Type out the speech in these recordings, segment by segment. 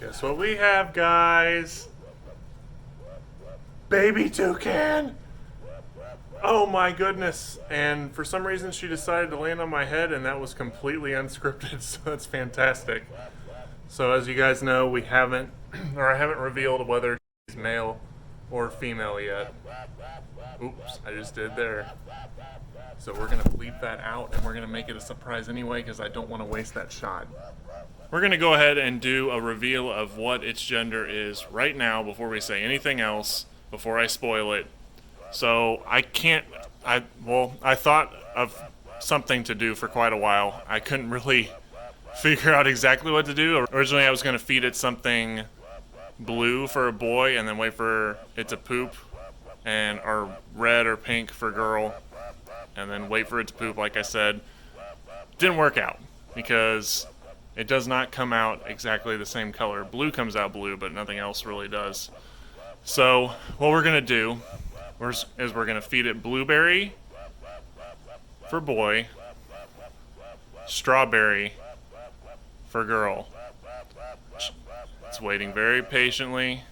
Guess what we have, guys? Baby toucan! Oh my goodness. And for some reason she decided to land on my head, and that was completely unscripted, so that's fantastic. So as you guys know, we haven't, or I haven't revealed whether she's male or female yet. Oops, I just did there. So we're gonna bleep that out, and we're gonna make it a surprise anyway, because I don't want to waste that shot. We're gonna go ahead and do a reveal of what its gender is right now before we say anything else, before I spoil it. So I thought of something to do for quite a while. I couldn't really figure out exactly what to do. Originally I was gonna feed it something blue for a boy and then wait for it to poop, or red or pink for girl, and then wait for it to poop like I said. Didn't work out because it does not come out exactly the same color. Blue comes out blue, but nothing else really does. So what we're gonna do is we're gonna feed it blueberry for boy, strawberry for girl. It's waiting very patiently.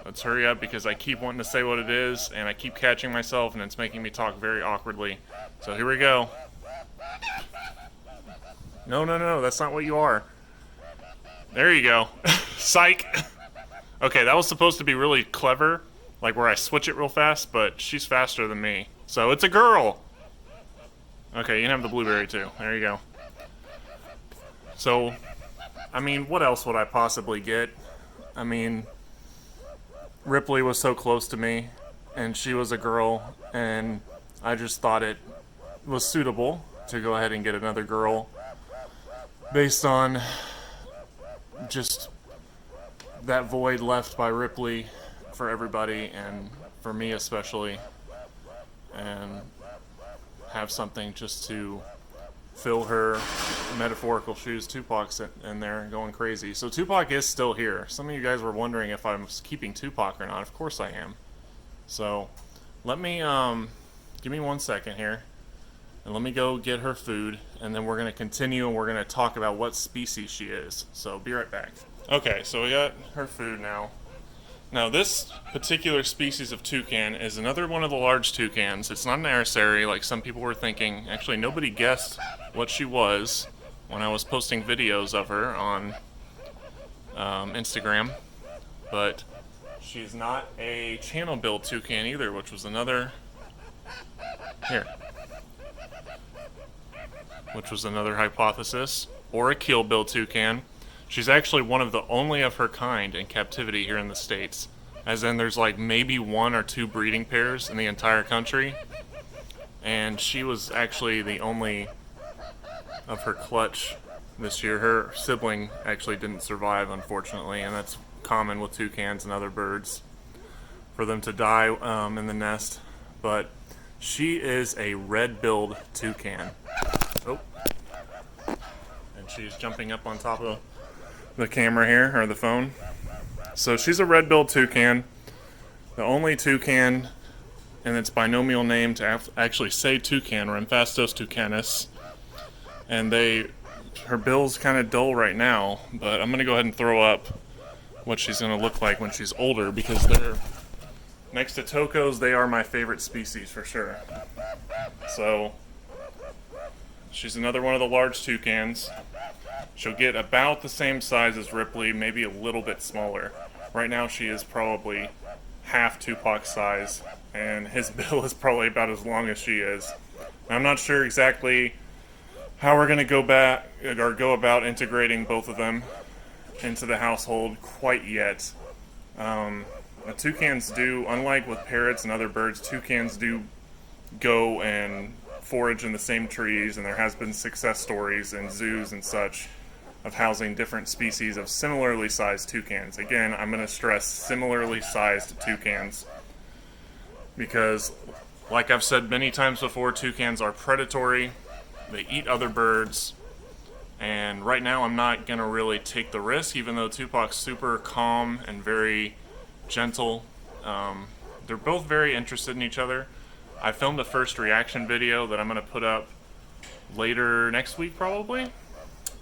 Let's hurry up because I keep wanting to say what it is and I keep catching myself and it's making me talk very awkwardly. So here we go. No, that's not what you are. There you go. Psych. Okay, that was supposed to be really clever, like where I switch it real fast, but she's faster than me. So it's a girl. Okay, you can have the blueberry too. There you go. So, I mean, what else would I possibly get? I mean, Ripley was so close to me, and she was a girl, and I just thought it was suitable to go ahead and get another girl based on just that void left by Ripley for everybody and for me especially, and have something just to fill her metaphorical shoes. Tupac's in there going crazy. So Toupac is still here. Some of you guys were wondering if I'm keeping Toupac or not. Of course I am. So let me give me 1 second here and let me go get her food, and then we're going to continue and we're going to talk about what species she is. So be right back. Okay, so we got her food now. Now this particular species of toucan is another one of the large toucans. It's not an arsary like some people were thinking. Actually, nobody guessed what she was when I was posting videos of her on Instagram. But she's not a channel-billed toucan either, which was another... which was another hypothesis. Or a keel-billed toucan. She's actually one of the only of her kind in captivity here in the States. As in, there's like maybe 1 or 2 breeding pairs in the entire country. And she was actually the only of her clutch this year. Her sibling actually didn't survive, unfortunately, and that's common with toucans and other birds, for them to die in the nest. But she is a red-billed toucan. Oh. And she's jumping up on top of the camera here, or the phone. So she's a red-billed toucan, the only toucan in its binomial name to actually say toucan, Rhamphastos toucanus. And her bill's kind of dull right now, but I'm gonna go ahead and throw up what she's gonna look like when she's older, because they're next to tocos, they are my favorite species for sure. So she's another one of the large toucans. She'll get about the same size as Ripley, maybe a little bit smaller. Right now she is probably half Tupac's size, and his bill is probably about as long as she is. Now, I'm not sure exactly how we're going to go about integrating both of them into the household quite yet. Toucans do, unlike with parrots and other birds, toucans do go and forage in the same trees, and there has been success stories in zoos and such of housing different species of similarly sized toucans. Again, I'm going to stress similarly sized toucans because, like I've said many times before, toucans are predatory. They eat other birds, and right now I'm not going to really take the risk, even though Tupac's super calm and very gentle. They're both very interested in each other. I filmed a first reaction video that I'm going to put up later next week probably.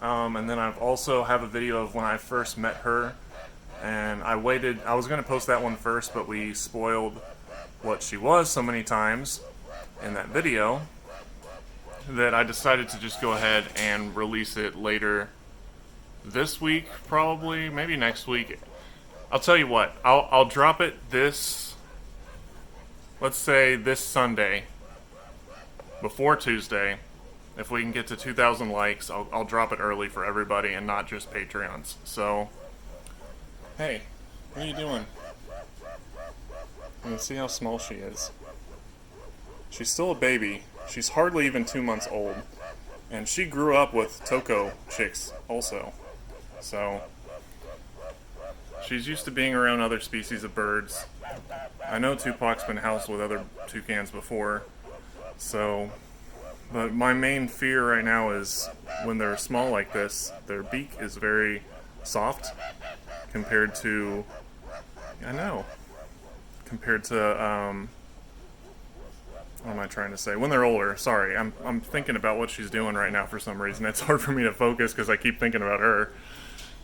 And then I've also have a video of when I first met her and I waited. I was going to post that one first, but we spoiled what she was so many times in that video that I decided to just go ahead and release it later this week, probably, maybe next week. I'll tell you what, I'll drop it this, let's say this Sunday, before Tuesday. If we can get to 2,000 likes, I'll drop it early for everybody and not just Patreons. So, hey, what are you doing? Let's see how small she is. She's still a baby. She's hardly even 2 months old. And she grew up with Toucan chicks also. So, she's used to being around other species of birds. I know Tupac's been housed with other toucans before. So, but my main fear right now is when they're small like this, their beak is very soft compared to, compared to, what am I trying to say? When they're older, sorry, I'm thinking about what she's doing right now for some reason. It's hard for me to focus because I keep thinking about her.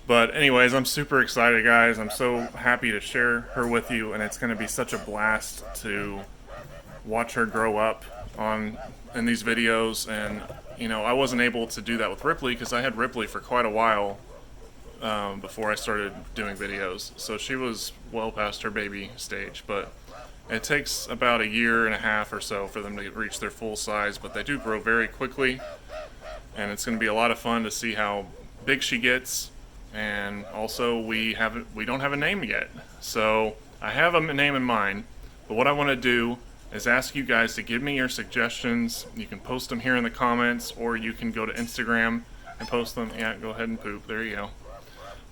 But anyways, I'm super excited, guys. I'm so happy to share her with you, and it's going to be such a blast to watch her grow up in these videos. And I wasn't able to do that with Ripley because I had Ripley for quite a while before I started doing videos, so she was well past her baby stage. But it takes about 1.5 years or so for them to reach their full size, but they do grow very quickly, and it's going to be a lot of fun to see how big she gets. And also, we don't have a name yet, so I have a name in mind, but what I want to do is ask you guys to give me your suggestions. You can post them here in the comments, or you can go to Instagram and post them. Yeah, go ahead and poop. There you go.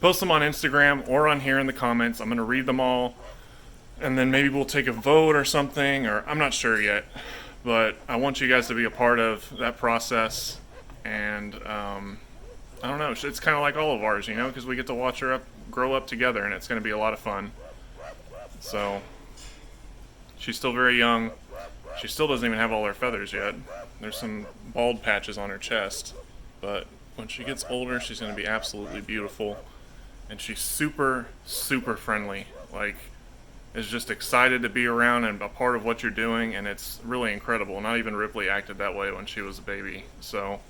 Post them on Instagram or on here in the comments. I'm going to read them all, and then maybe we'll take a vote or something, or I'm not sure yet. But I want you guys to be a part of that process, and I don't know, it's kind of like all of ours, because we get to watch her grow up together, and it's going to be a lot of fun. So, she's still very young. She still doesn't even have all her feathers yet. There's some bald patches on her chest, but when she gets older, she's going to be absolutely beautiful. And she's super, super friendly. Like, is just excited to be around and a part of what you're doing, and it's really incredible. Not even Ripley acted that way when she was a baby. So,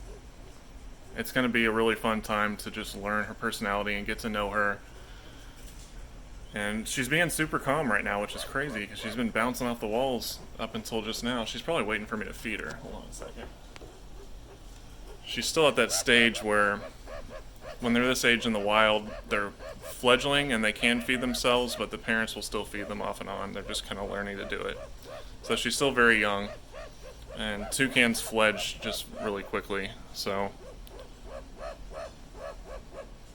it's going to be a really fun time to just learn her personality and get to know her. And she's being super calm right now, which is crazy, because she's been bouncing off the walls up until just now. She's probably waiting for me to feed her. Hold on a second. She's still at that stage where, when they're this age in the wild, they're fledgling and they can feed themselves, but the parents will still feed them off and on. They're just kind of learning to do it. So she's still very young. And toucans fledge just really quickly, so...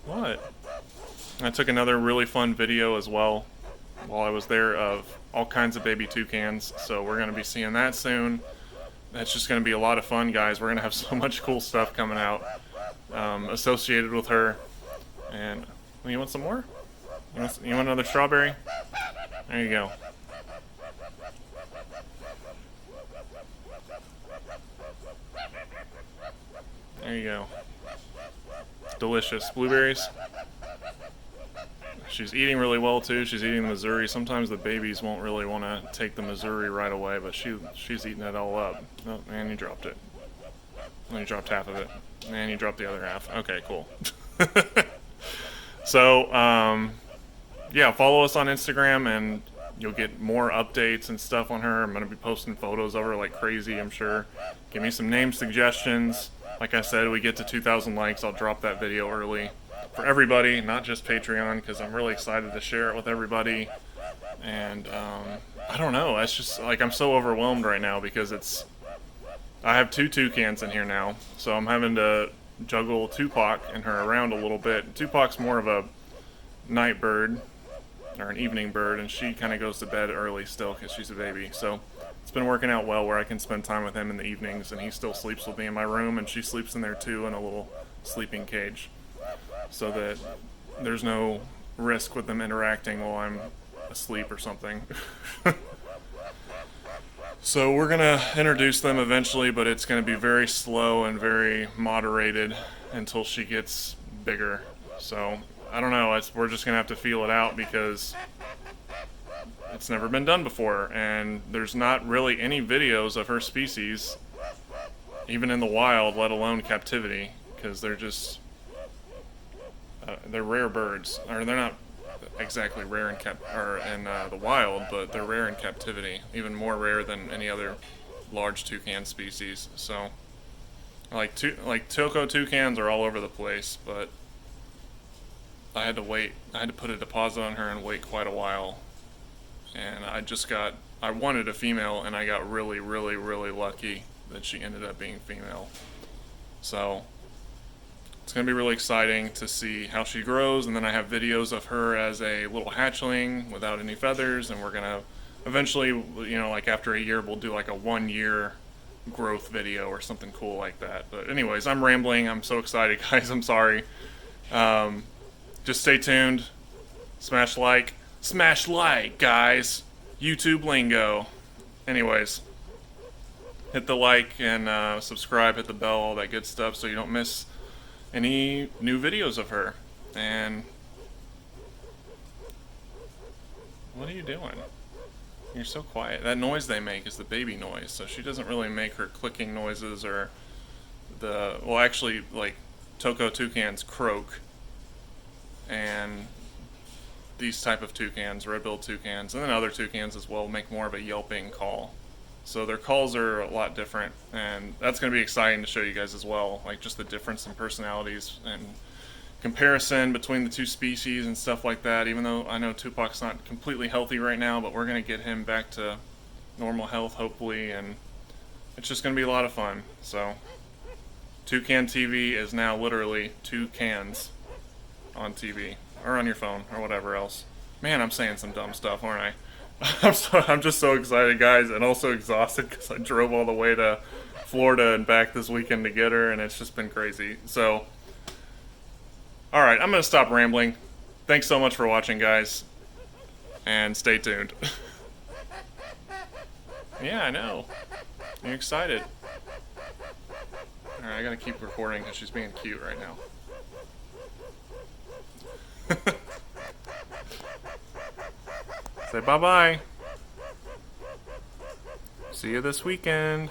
What? I took another really fun video as well while I was there of all kinds of baby toucans, so we're going to be seeing that soon. That's just going to be a lot of fun, guys. We're going to have so much cool stuff coming out associated with her. And you want some more? You want another strawberry? There you go. There you go. Delicious. Blueberries. She's eating really well too. She's eating the Missouri. Sometimes the babies won't really want to take the Missouri right away, but she's eating it all up. Oh, and you dropped it. And you dropped half of it. And you dropped the other half. Okay, cool. So, yeah, follow us on Instagram and you'll get more updates and stuff on her. I'm going to be posting photos of her like crazy, I'm sure. Give me some name suggestions. Like I said, we get to 2,000 likes, I'll drop that video early for everybody, not just Patreon, because I'm really excited to share it with everybody. And I don't know, it's just like I'm so overwhelmed right now because I have 2 toucans in here now, so I'm having to juggle Toupac and her around a little bit. Tupac's more of a night bird, or an evening bird, and she kind of goes to bed early still because she's a baby. So it's been working out well where I can spend time with him in the evenings, and he still sleeps with me in my room, and she sleeps in there too in a little sleeping cage, so that there's no risk with them interacting while I'm asleep or something. So we're gonna introduce them eventually, but it's gonna be very slow and very moderated until she gets bigger. So I don't know. We're just gonna have to feel it out because it's never been done before, and there's not really any videos of her species, even in the wild, let alone captivity, because they're just they're rare birds, or they're not exactly rare in the wild, but they're rare in captivity, even more rare than any other large toucan species. So, like Toco toucans are all over the place, but I had to wait. I had to put a deposit on her and wait quite a while. And I wanted a female, and I got really, really, really lucky that she ended up being female. So, it's going to be really exciting to see how she grows, and then I have videos of her as a little hatchling without any feathers, and we're going to eventually, you know, like after a year, we'll do like a 1-year growth video or something cool like that. But anyways, I'm rambling. I'm so excited, guys. I'm sorry. Just stay tuned. Smash like, guys. YouTube lingo. Anyways, hit the like and subscribe, hit the bell, all that good stuff, so you don't miss any new videos of her. And what are you doing? You're so quiet. That noise they make is the baby noise, so she doesn't really make her clicking noises or well, actually, like, Toco toucans croak, and these type of toucans, red-billed toucans, and then other toucans as well, make more of a yelping call. So their calls are a lot different, and that's going to be exciting to show you guys as well, like just the difference in personalities and comparison between the two species and stuff like that, even though I know Toupac's not completely healthy right now, but we're going to get him back to normal health, hopefully, and it's just going to be a lot of fun. So, Toucan TV is now literally two cans on TV, or on your phone, or whatever else. Man, I'm saying some dumb stuff, aren't I? I'm just so excited, guys, and also exhausted because I drove all the way to Florida and back this weekend to get her, and it's just been crazy. So, alright, I'm going to stop rambling. Thanks so much for watching, guys, and stay tuned. Yeah, I know. You're excited. Alright, I gotta keep recording because she's being cute right now. Say bye-bye. See you this weekend.